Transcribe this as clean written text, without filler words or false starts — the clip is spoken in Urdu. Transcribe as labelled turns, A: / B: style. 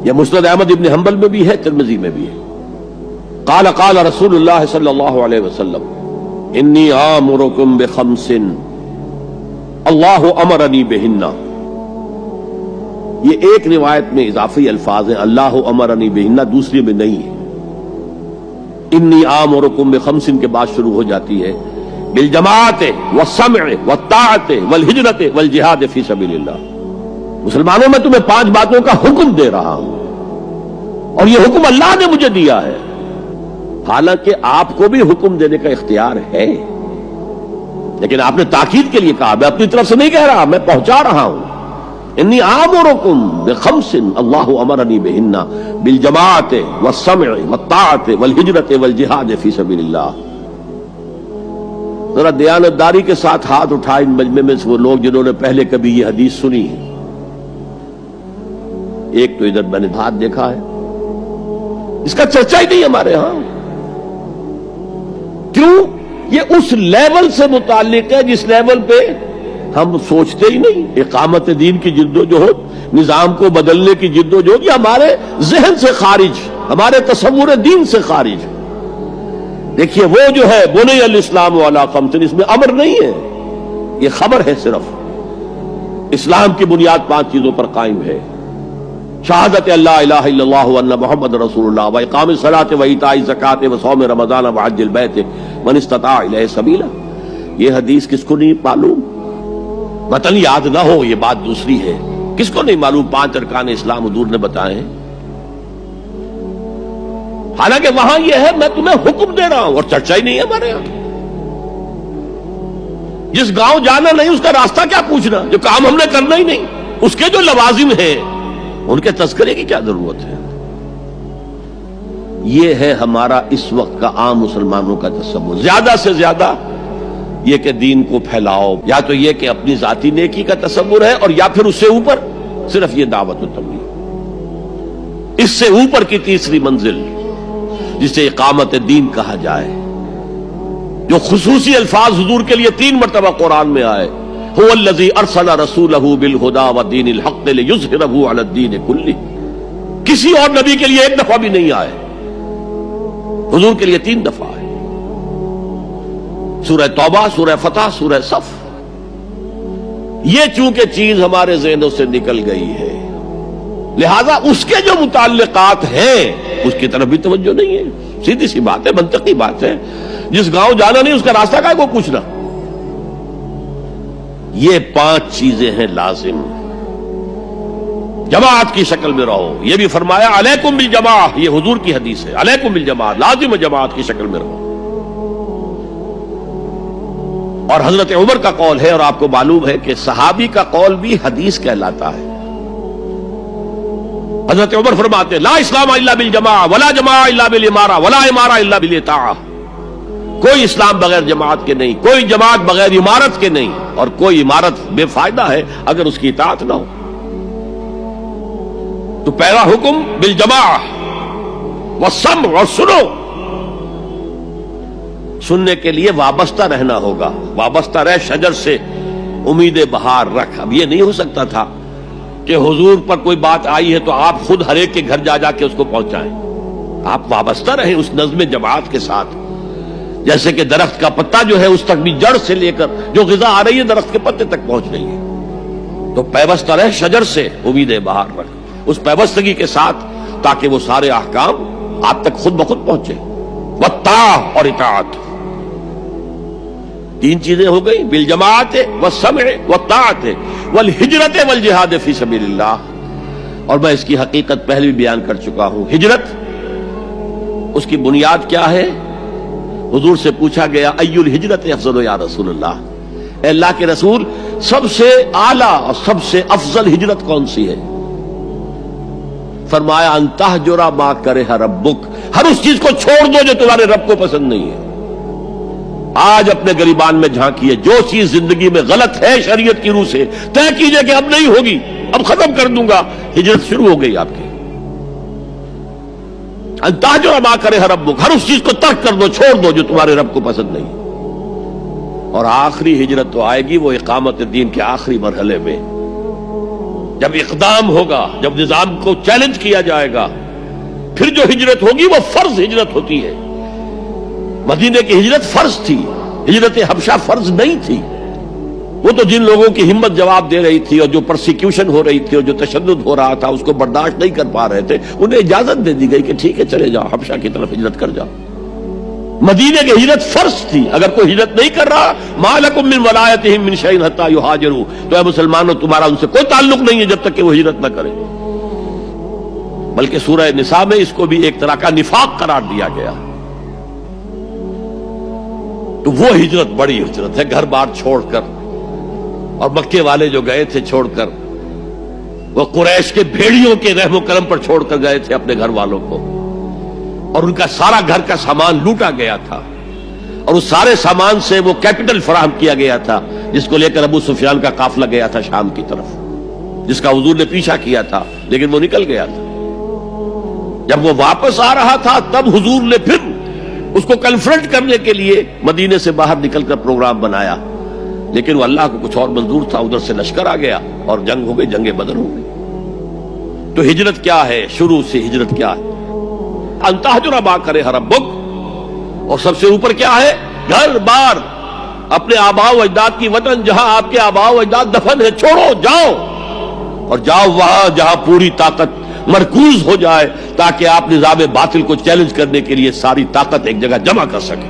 A: یہ مسند احمد ابن حنبل میں بھی ہے، ترمذی میں بھی ہے۔ قال قال رسول اللہ صلی اللہ علیہ وسلم انی آمرکم بخمس اللہ امرنی بہن۔ یہ ایک روایت میں اضافی الفاظ ہیں، اللہ امرنی بہن، دوسری میں نہیں ہے۔ انی آمرکم بخمس کے بعد شروع ہو جاتی ہے بالجماعت والسمع والطاعت والہجرت والجہاد فی سبیل اللہ۔ مسلمانوں میں تمہیں 5 باتوں کا حکم دے رہا ہوں، اور یہ حکم اللہ نے مجھے دیا ہے۔ حالانکہ آپ کو بھی حکم دینے کا اختیار ہے، لیکن آپ نے تاکید کے لیے کہا، میں اپنی طرف سے نہیں کہہ رہا، میں پہنچا رہا ہوں۔ انی آمرکم بخمس اللہ امرنی بہن بالجماعت والسمع والطاعت والہجرت والجہاد فی سبیل اللہ۔ ذرا دیانتداری کے ساتھ ہاتھ اٹھائے ان مجمع میں سے وہ لوگ جنہوں نے پہلے کبھی یہ حدیث سنی ہے۔ ایک تو ادھر میں نے ہاتھ دیکھا ہے، اس کا چرچا ہی نہیں ہمارے ہاں۔ کیوں؟ یہ اس لیول سے متعلق ہے جس لیول پہ ہم سوچتے ہی نہیں۔ اقامت دین کی جدوجہد، نظام کو بدلنے کی جدوجہد، یہ ہمارے ذہن سے خارج، ہمارے تصور دین سے خارج۔ دیکھیے وہ جو ہے بنی الاسلام علی خمس، اس میں امر نہیں ہے، یہ خبر ہے صرف۔ اسلام کی بنیاد 5 چیزوں پر قائم ہے: شہادت اللہ الہ الا اللہ وان محمد رسول اللہ، واقام الصلاۃ وایتاء الزکوٰۃ وصوم رمضان وحج البیت من استطاع الیہ سبیلا۔ یہ حدیث کس کو نہیں معلوم؟ متن یاد نہ ہو یہ بات دوسری ہے، کس کو نہیں معلوم 5 ارکان اسلام حضور نے بتائے ہیں؟ حالانکہ وہاں یہ ہے میں تمہیں حکم دے رہا ہوں، اور چرچا ہی نہیں ہے ہمارے یہاں۔ جس گاؤں جانا نہیں اس کا راستہ کیا پوچھنا، جو کام ہم نے کرنا ہی نہیں، اس کے جو لوازم ہیں ان کے تذکرے کی کیا ضرورت ہے؟ یہ ہے ہمارا اس وقت کا عام مسلمانوں کا تصور۔ زیادہ سے زیادہ یہ کہ دین کو پھیلاؤ، یا تو یہ کہ اپنی ذاتی نیکی کا تصور ہے، اور یا پھر اس سے اوپر صرف یہ دعوت و تبلیغ۔ اس سے اوپر کی تیسری منزل جسے اقامت دین کہا جائے، جو خصوصی الفاظ حضور کے لیے 3 مرتبہ قرآن میں آئے، هو الذی ارسل رسولہ بالہدی ودین الحق لیظہرہ علی الدین کلہ۔ کسی اور نبی کے لیے 1 دفعہ بھی نہیں آئے، حضور کے لیے 3 دفعہ آئے۔ سورہ توبہ، سورہ فتح، سورہ صف۔ یہ چونکہ چیز ہمارے ذہنوں سے نکل گئی ہے، لہذا اس کے جو متعلقات ہیں اس کی طرف بھی توجہ نہیں ہے۔ سیدھی سی بات ہے، منطقی بات ہے۔ جس گاؤں جانا نہیں اس کا راستہ کا کو پوچھنا۔ یہ 5 چیزیں ہیں لازم۔ جماعت کی شکل میں رہو، یہ بھی فرمایا علیکم بالجماع، یہ حضور کی حدیث ہے، علیکم بالجماع، لازم جماعت کی شکل میں رہو۔ اور حضرت عمر کا قول ہے، اور آپ کو معلوم ہے کہ صحابی کا قول بھی حدیث کہلاتا ہے۔ حضرت عمر فرماتے لا اسلام الا بالجماع ولا جماع الا بالامارہ ولا امارہ الا بالاطاعہ۔ کوئی اسلام بغیر جماعت کے نہیں، کوئی جماعت بغیر عمارت کے نہیں، اور کوئی عمارت بے فائدہ ہے اگر اس کی اطاعت نہ ہو۔ تو پہلا حکم بالجماع والسمع، اور سنو۔ سننے کے لیے وابستہ رہنا ہوگا، وابستہ رہ شجر سے امید بہار رکھ۔ اب یہ نہیں ہو سکتا تھا کہ حضور پر کوئی بات آئی ہے تو آپ خود ہر ایک کے گھر جا جا کے اس کو پہنچائیں۔ آپ وابستہ رہیں اس نظم جماعت کے ساتھ، جیسے کہ درخت کا پتا جو ہے اس تک بھی جڑ سے لے کر جو غذا آ رہی ہے درخت کے پتے تک پہنچ رہی ہے۔ تو پیوستہ رہ شجر سے امید بہار رکھ، اس پیوستگی کے ساتھ، تاکہ وہ سارے احکام آپ تک خود بخود پہنچے۔ والطاعہ، اور اطاعت۔ 3 چیزیں ہو گئی، بالجماعت والسمع والطاعت والہجرت والجہاد فی سبیل اللہ۔ اور میں اس کی حقیقت پہلے بھی بیان کر چکا ہوں۔ ہجرت، اس کی بنیاد کیا ہے؟ حضور سے پوچھا گیا ای الہجرت افضل یا رسول اللہ، اے اللہ کے رسول سب سے اعلیٰ اور سب سے افضل ہجرت کون سی ہے؟ فرمایا ان تہجر ما کرہ ربک، ہر اس چیز کو چھوڑ دو جو تمہارے رب کو پسند نہیں ہے۔ آج اپنے گریبان میں جھانکیے، جو چیز زندگی میں غلط ہے شریعت کی روح سے، طے کیجئے کہ اب نہیں ہوگی، اب ختم کر دوں گا، ہجرت شروع ہو گئی آپ کی۔ ان تہجر ما کرہ ربک، ہر اس چیز کو ترک کر دو، چھوڑ دو جو تمہارے رب کو پسند نہیں۔ اور آخری ہجرت تو آئے گی وہ اقامت دین کے آخری مرحلے میں، جب اقدام ہوگا، جب نظام کو چیلنج کیا جائے گا، پھر جو ہجرت ہوگی وہ فرض ہجرت ہوتی ہے۔ مدینے کی ہجرت فرض تھی، ہجرت حبشہ فرض نہیں تھی۔ وہ تو جن لوگوں کی ہمت جواب دے رہی تھی اور جو پرسیکیوشن ہو رہی تھی اور جو تشدد ہو رہا تھا اس کو برداشت نہیں کر پا رہے تھے، انہیں اجازت دے دی گئی کہ ٹھیک ہے چلے جاؤ، حبشہ کی طرف ہجرت کر جاؤ۔ مدینے کی ہجرت فرض تھی۔ اگر کوئی ہجرت نہیں کر رہا، ما لکم من ولایتہم من شیء حتی یہاجروا، تو اے مسلمانوں تمہارا ان سے کوئی تعلق نہیں ہے جب تک کہ وہ ہجرت نہ کرے۔ بلکہ سورہ نساء میں اس کو بھی ایک طرح کا نفاق قرار دیا گیا۔ تو وہ ہجرت بڑی ہجرت ہے، گھر بار چھوڑ کر، اور مکے والے جو گئے تھے چھوڑ کر، وہ قریش کے بھیڑیوں کے رحم و کرم پر چھوڑ کر گئے تھے اپنے گھر والوں کو، اور ان کا سارا گھر کا سامان لوٹا گیا تھا، اور اس سارے سامان سے وہ کیپٹل فراہم کیا گیا تھا جس کو لے کر ابو سفیان کا قافلہ گیا تھا شام کی طرف، جس کا حضور نے پیچھا کیا تھا لیکن وہ نکل گیا تھا۔ جب وہ واپس آ رہا تھا تب حضور نے پھر اس کو کنفرنٹ کرنے کے لیے مدینے سے باہر نکل کر پروگرام بنایا، لیکن وہ اللہ کو کچھ اور منظور تھا، ادھر سے لشکر آ گیا اور جنگ ہو گئی، جنگ بدر ہو گئی۔ تو ہجرت کیا ہے؟ شروع سے ہجرت کیا ہے؟ ان تہجر ما کرہ ربک، اور سب سے اوپر کیا ہے؟ گھر بار، اپنے آباء و اجداد کی وطن، جہاں آپ کے آباء و اجداد دفن ہے، چھوڑو، جاؤ، اور جاؤ وہاں جہاں پوری طاقت مرکوز ہو جائے، تاکہ آپ نظام باطل کو چیلنج کرنے کے لیے ساری طاقت ایک جگہ جمع کر سکیں۔